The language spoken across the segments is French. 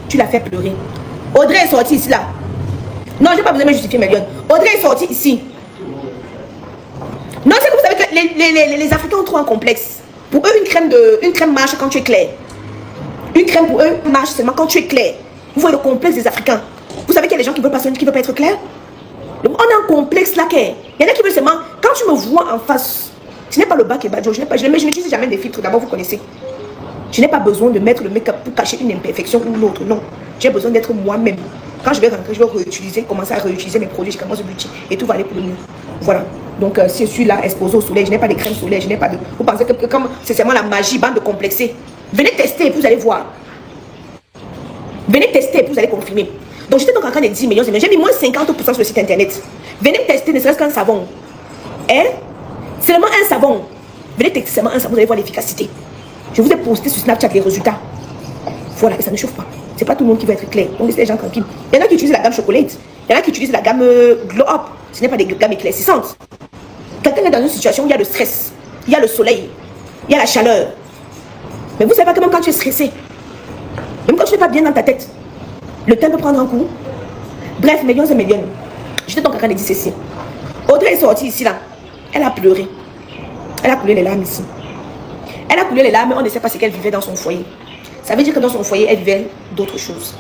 tu l'as fait pleurer. Audrey est sortie ici, là. Non, je n'ai pas besoin de me justifier, Mélion. Audrey est sortie ici. Non, c'est que vous savez que les Africains ont trop un complexe. Pour eux, une crème marche quand tu es clair. Une crème pour eux marche seulement quand tu es clair. Vous voyez le complexe des Africains. Vous savez qu'il y a des gens qui ne veulent pas être clairs. Donc, on a un complexe là. Il y en a qui veulent seulement, quand tu me vois en face, ce n'est pas le bac et badjo, je n'utilise jamais des filtres, d'abord vous connaissez. Je n'ai pas besoin de mettre le make-up pour cacher une imperfection ou l'autre, non. J'ai besoin d'être moi-même. Quand je vais rentrer, je vais réutiliser, commencer à réutiliser mes produits, je commence au beauty et tout va aller pour le mieux. Voilà. Donc, si je suis là exposé au soleil, je n'ai pas de crème solaire, je n'ai pas de... Vous pensez que comme c'est seulement la magie, bande de complexer. Venez tester et vous allez voir. Venez tester et vous allez confirmer. Donc, j'étais donc en train de dire millions, j'ai mis moins 50% sur le site internet. Venez tester ne serait-ce qu'un savon. Hein? Seulement un savon. Venez tester seulement un savon, vous allez voir l'efficacité. Je vous ai posté sur Snapchat les résultats. Voilà, et ça ne chauffe pas. C'est pas tout le monde qui va être clair. Donc, laissez les gens tranquilles. Il y en a qui utilisent la gamme chocolate. Il y en a qui utilisent la gamme glow up. Ce n'est pas des gammes éclaircissantes. Quelqu'un est dans une situation où il y a le stress, il y a le soleil, il y a la chaleur. Mais vous savez pas que même quand tu es stressé, même quand tu n'es pas bien dans ta tête, le temps peut prendre un coup. Bref, millions et millions. J'étais donc en train de dire ceci. Audrey est sortie ici, là. Elle a pleuré. Elle a coulé les larmes ici. Elle a coulé les larmes, on ne sait pas ce qu'elle vivait dans son foyer. Ça veut dire que dans son foyer, elle vivait d'autres choses.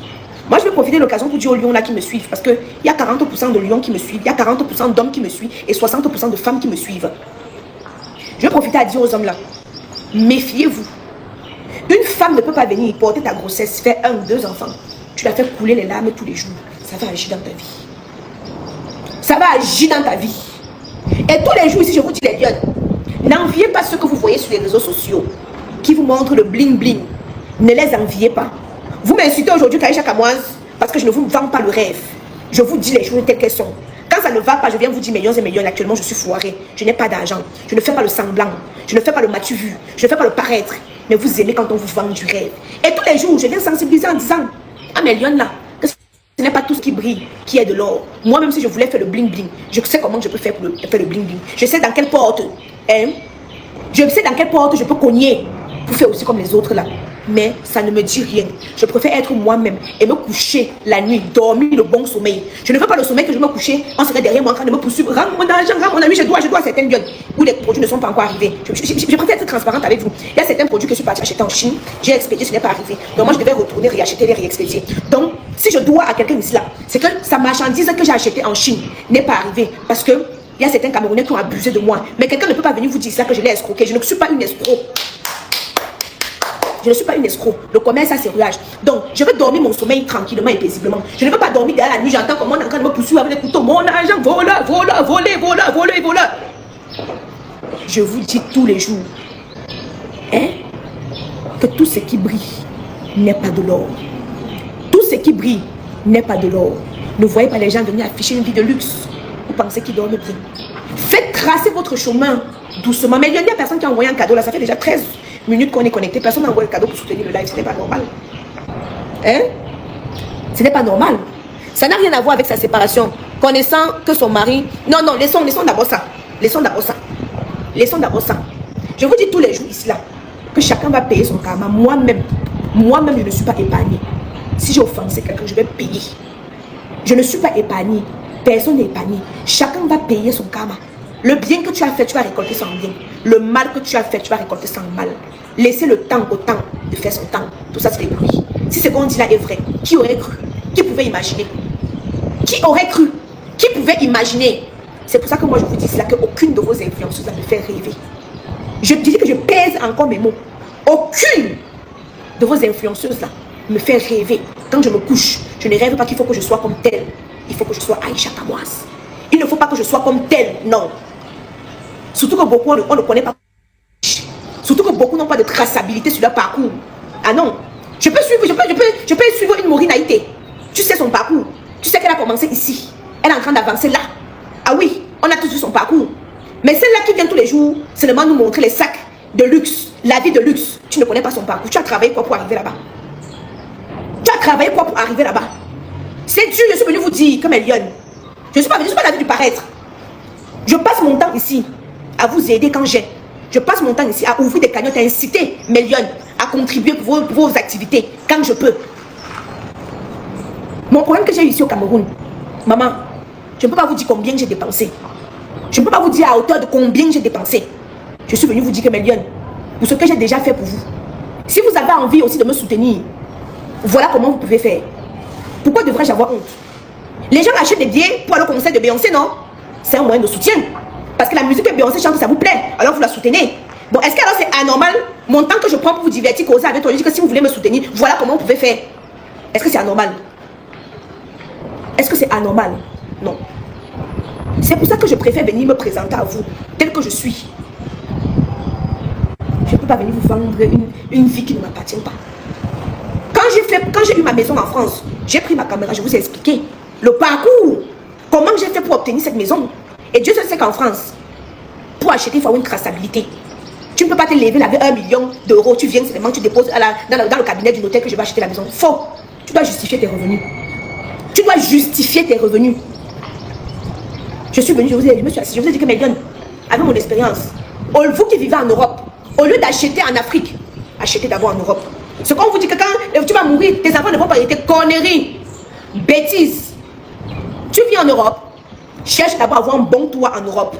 Moi, je vais profiter de l'occasion pour dire aux lions là qui me suivent. Parce qu'il y a 40% de lions qui me suivent. Il y a 40% d'hommes qui me suivent. Et 60% de femmes qui me suivent. Je vais profiter à dire aux hommes là. Méfiez-vous. Une femme ne peut pas venir porter ta grossesse, faire 1 ou 2 enfants. Tu la fais couler les larmes tous les jours. Ça va agir dans ta vie. Ça va agir dans ta vie. Et tous les jours ici, je vous dis les lions. N'enviez pas ce que vous voyez sur les réseaux sociaux. Qui vous montrent le bling bling. Ne les enviez pas. Vous m'insultez aujourd'hui, Kaïcha Kamoise, parce que je ne vous vends pas le rêve. Je vous dis les choses telles qu'elles sont. Quand ça ne va pas, je viens vous dire millions et millions. Actuellement, je suis foiré. Je n'ai pas d'argent. Je ne fais pas le semblant. Je ne fais pas le matu vu. Je ne fais pas le paraître. Mais vous aimez quand on vous vend du rêve. Et tous les jours, je viens sensibiliser en disant, ah mais Lyon là, que ce n'est pas tout ce qui brille qui est de l'or. Moi, même si je voulais faire le bling bling, je sais comment je peux faire pour faire le bling bling. Je sais dans quelle porte, hein, je sais dans quelle porte je peux cogner pour faire aussi comme les autres là. Mais ça ne me dit rien. Je préfère être moi-même et me coucher la nuit, dormir le bon sommeil. Je ne veux pas le sommeil que je me coucher, on serait derrière moi en train de me poursuivre. Rends mon argent, rends mon ami, je dois à certaines gueules où les produits ne sont pas encore arrivés. Je préfère être transparente avec vous. Il y a certains produits que je suis partie acheter en Chine, j'ai expédié, ce n'est pas arrivé. Donc moi je devais retourner, réacheter, les réexpédier. Donc si je dois à quelqu'un ici là, c'est que sa marchandise que j'ai achetée en Chine n'est pas arrivée parce que il y a certains Camerounais qui ont abusé de moi. Mais quelqu'un ne peut pas venir vous dire ça que je l'ai escroqué. Je ne suis pas une escroc. Je ne suis pas une escroc. Le commerce a ses rouages. Donc, je veux dormir mon sommeil tranquillement et paisiblement. Je ne veux pas dormir derrière la nuit. J'entends comment on est en train de me poursuivre avec les couteaux. Mon argent, voilà, voilà, volé, voilà, volé, voilà. Je vous dis tous les jours, hein, que tout ce qui brille n'est pas de l'or. Tout ce qui brille n'est pas de l'or. Ne voyez pas les gens venir afficher une vie de luxe. Vous pensez qu'ils dorment bien. Faites tracer votre chemin doucement. Mais il y a des personnes qui ont envoyé un cadeau là. Ça fait déjà 13 minutes qu'on est connecté. Personne n'a envoyé le cadeau pour soutenir le live. Ce n'est pas normal. Hein? Ce n'est pas normal. Ça n'a rien à voir avec sa séparation. Connaissant que son mari... Non, non, laissons d'abord ça. Laissons d'abord ça. Laissons d'abord ça. Je vous dis tous les jours ici là que chacun va payer son karma. Moi-même, je ne suis pas épargnée. Si j'ai offensé quelqu'un, je vais payer. Je ne suis pas épargnée. Personne n'est épargné. Chacun va payer son karma. Le bien que tu as fait, tu vas récolter son bien. Le mal que tu as fait, tu vas récolter son mal. Laissez le temps au temps de faire son temps. Tout ça, c'est des bruits. Si ce qu'on dit là est vrai, qui aurait cru? Qui pouvait imaginer? Qui aurait cru? Qui pouvait imaginer? C'est pour ça que moi, je vous dis cela, qu'aucune de vos influenceuses me fait rêver. Je dis que je pèse encore mes mots. Aucune de vos influenceuses là me fait rêver. Quand je me couche, je ne rêve pas qu'il faut que je sois comme telle. Il faut que je sois Aïcha Kamoise. Il ne faut pas que je sois comme telle. Non. Surtout que beaucoup, on ne connaît pas. Surtout que beaucoup n'ont pas de traçabilité sur leur parcours. Ah non. Je peux suivre une Morinaïté. Tu sais son parcours. Tu sais qu'elle a commencé ici. Elle est en train d'avancer là. Ah oui, on a tous vu son parcours. Mais celle-là qui vient tous les jours, seulement nous montrer les sacs de luxe, la vie de luxe. Tu ne connais pas son parcours. Tu as travaillé quoi pour arriver là-bas? Tu as travaillé quoi pour arriver là-bas? C'est Dieu, je suis venu vous dire, comme Eliane. Je ne suis pas la vie du paraître. Je passe mon temps ici à vous aider quand j'ai. Je passe mon temps ici à ouvrir des cagnottes, à inciter Mélione à contribuer pour vos activités quand je peux. Mon problème que j'ai eu ici au Cameroun, maman, je ne peux pas vous dire combien j'ai dépensé. Je ne peux pas vous dire à hauteur de combien j'ai dépensé. Je suis venu vous dire que mes lions, pour ce que j'ai déjà fait pour vous. Si vous avez envie aussi de me soutenir, voilà comment vous pouvez faire. Pourquoi devrais-je avoir honte? Les gens achètent des billets pour aller au concert de Beyoncé, non? C'est un moyen de soutien. Parce que la musique que Beyoncé chante, ça vous plaît. Alors vous la soutenez. Bon, est-ce que alors c'est anormal? Mon temps que je prends pour vous divertir, causer avec toi, je dis que si vous voulez me soutenir, voilà comment vous pouvez faire. Est-ce que c'est anormal? Est-ce que c'est anormal? Non. C'est pour ça que je préfère venir me présenter à vous, tel que je suis. Je ne peux pas venir vous vendre une vie qui ne m'appartient pas. Quand j'ai eu ma maison en France, j'ai pris ma caméra, je vous ai expliqué le parcours. Comment j'ai fait pour obtenir cette maison. Et Dieu seul sait qu'en France, pour acheter, il faut avoir une traçabilité. Tu ne peux pas te lever avec 1 million d'euros, tu viens seulement, tu déposes dans le cabinet du notaire que je vais acheter la maison. Faux. Tu dois justifier tes revenus. Tu dois justifier tes revenus. Je suis venue, je vous ai dit que mes jeunes, avec mon expérience, vous qui vivez en Europe, au lieu d'acheter en Afrique, achetez d'abord en Europe. Ce qu'on vous dit que quand tu vas mourir, tes enfants ne vont pas hériter. Conneries, bêtises. Tu vis en Europe, cherche d'abord à avoir un bon toit en Europe.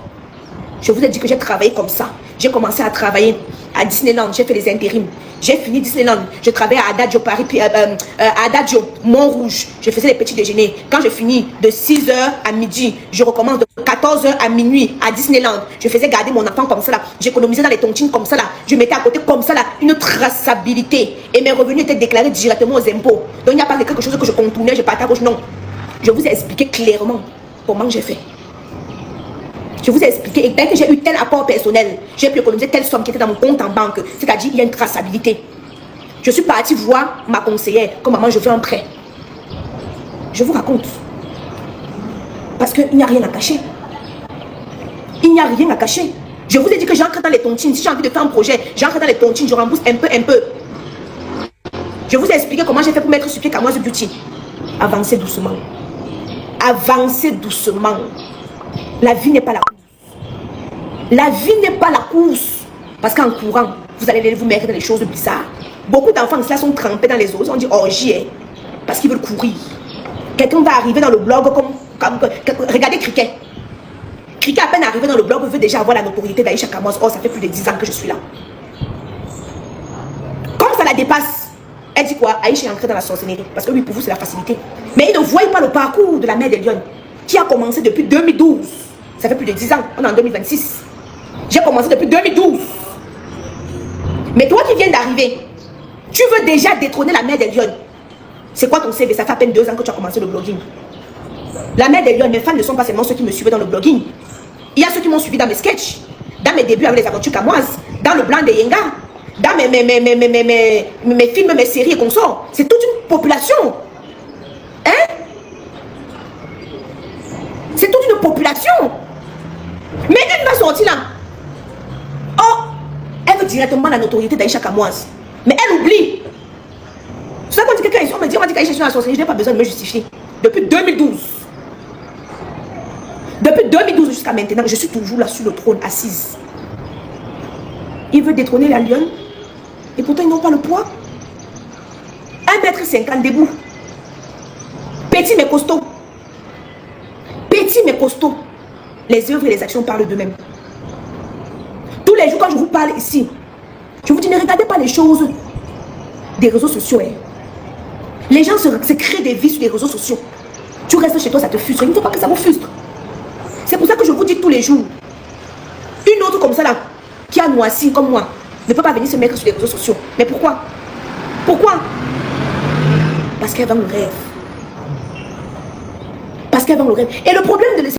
Je vous ai dit que j'ai travaillé comme ça. J'ai commencé à travailler à Disneyland, j'ai fait les intérims. J'ai fini Disneyland, je travaillais à Adagio Paris, à Adagio Montrouge. Je faisais les petits déjeuners. Quand je finis de 6h à midi, je recommence de 14h à minuit à Disneyland. Je faisais garder mon enfant comme ça là. J'économisais dans les tontines comme ça là. Je mettais à côté comme ça là une traçabilité. Et mes revenus étaient déclarés directement aux impôts. Donc il n'y a pas de quelque chose que je contournais, je partais à gauche. Non. Je vous ai expliqué clairement comment j'ai fait. Je vous ai expliqué, et dès que j'ai eu tel apport personnel, j'ai pu économiser telle somme qui était dans mon compte en banque. C'est-à-dire, il y a une traçabilité. Je suis partie voir ma conseillère, comme maman, je veux un prêt. Je vous raconte. Parce qu'il n'y a rien à cacher. Il n'y a rien à cacher. Je vous ai dit que j'entre dans les tontines. Si j'ai envie de faire un projet, j'entre dans les tontines, je rembourse un peu. Je vous ai expliqué comment j'ai fait pour mettre sur pied Kamoise Beauty. Avancez doucement. Avancez doucement. La vie n'est pas la course. La vie n'est pas la course. Parce qu'en courant, vous allez vous mettre dans des choses bizarres. Beaucoup d'enfants cela sont trempés dans les eaux. On dit orgie, parce qu'ils veulent courir. Quelqu'un va arriver dans le blog comme regardez Cricket. Cricket à peine arrivé dans le blog veut déjà avoir la notoriété d'Aïcha Kamoise. Oh, ça fait plus de 10 ans que je suis là. Comme ça la dépasse, elle dit quoi? Aïcha est entrée dans la sorcellerie. Parce que oui, pour vous, c'est la facilité. Mais ils ne voient pas le parcours de la mère des lions qui a commencé depuis 2012. Ça fait plus de 10 ans. On est en 2026. J'ai commencé depuis 2012. Mais toi qui viens d'arriver, tu veux déjà détrôner la mère des lions. C'est quoi ton CV? Ça fait à peine 2 ans que tu as commencé le blogging. La mère des lions, mes fans ne sont pas seulement ceux qui me suivaient dans le blogging. Il y a ceux qui m'ont suivi dans mes sketchs, dans mes débuts avec les aventures camoises, dans le blanc des Yenga, dans mes films, mes séries et consorts. C'est toute une population. Hein? C'est toute une population. Mais une va sortir là. Oh, elle veut directement la notoriété d'Aïcha Kamoise. Mais elle oublie. C'est ça qu'on dit que quelqu'un, on m'a dit qu'Aïcha est une sorcellerie, je n'ai pas besoin de me justifier. Depuis 2012. Depuis 2012 jusqu'à maintenant, je suis toujours là sur le trône, assise. Il veut détrôner la lionne. Et pourtant, ils n'ont pas le poids. 1,50 m debout. Petit mais costaud. Petit mais costaud. Les œuvres et les actions parlent d'eux-mêmes. Tous les jours quand je vous parle ici, je vous dis ne regardez pas les choses des réseaux sociaux. Hein. Les gens se créent des vies sur les réseaux sociaux. Tu restes chez toi, ça te frustre. Il ne faut pas que ça vous frustre. C'est pour ça que je vous dis tous les jours. Une autre comme ça là, qui a noissi comme moi, ne peut pas venir se mettre sur les réseaux sociaux. Mais pourquoi? Pourquoi? Parce qu'elle vend le rêve. Parce qu'elle vend le rêve. Et le problème de